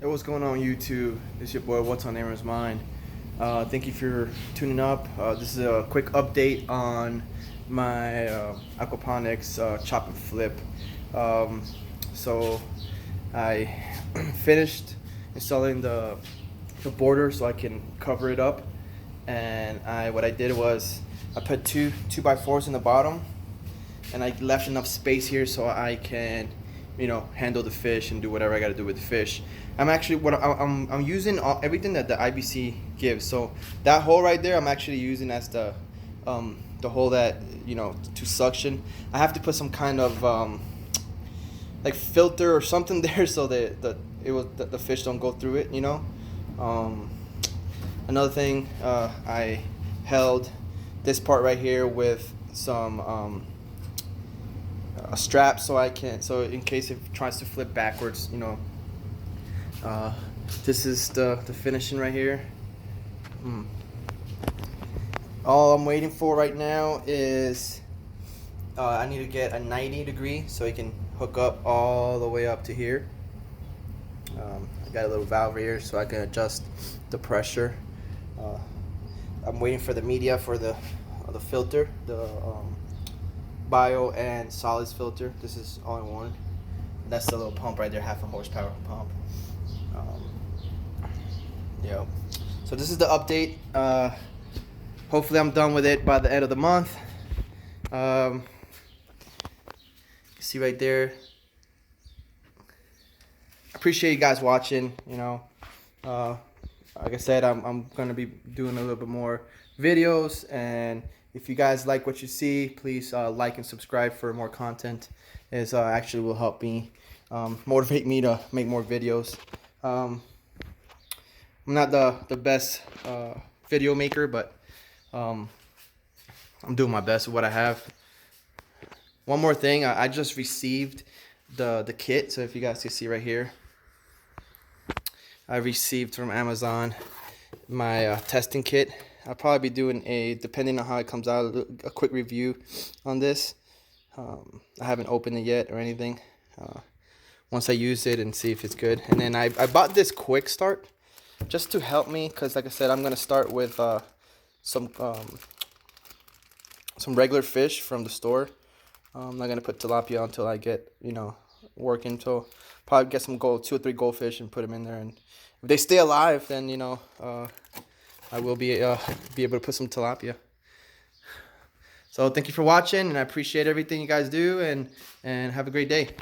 Hey, what's going on YouTube? It's your boy, What's on Aaron's Mind. Thank you for tuning up. This is a quick update on my aquaponics chop and flip. So I finished installing the border so I can cover it up, and what I did was I put two 2x4s in the bottom, and I left enough space here so I can, handle the fish and do whatever I got to do with the fish. I'm using everything that the IBC gives. So that hole right there, I'm actually using as the hole that to suction. I have to put some kind of like filter or something there so that the fish don't go through it. Another thing, I held this part right here with some a strap so in case it tries to flip backwards, this is the finishing right here. All I'm waiting for right now is I need to get a 90 degree so it can hook up all the way up to here. I got a little valve here so I can adjust the pressure. I'm waiting for the media for the filter, the bio and solids filter. This is all in one. That's the little pump right there, half a horsepower pump. Yeah. So this is the update. Hopefully I'm done with it by the end of the month. You see right there. Appreciate you guys watching. Like I said, I'm gonna be doing a little bit more videos, and if you guys like what you see, please like and subscribe for more content. It actually will help me motivate me to make more videos. I'm not the best video maker, but I'm doing my best with what I have. One more thing, I just received the kit. So if you guys can see right here, I received from Amazon my testing kit. I'll probably be doing depending on how it comes out, a quick review on this. I haven't opened it yet or anything. Once I use it and see if it's good. And then I bought this quick start just to help me, because like I said, I'm gonna start with some regular fish from the store. I'm not gonna put tilapia until I get working. So probably get some 2 or 3 goldfish and put them in there, and if they stay alive, then I will be able to put some tilapia. So thank you for watching, and I appreciate everything you guys do, and have a great day.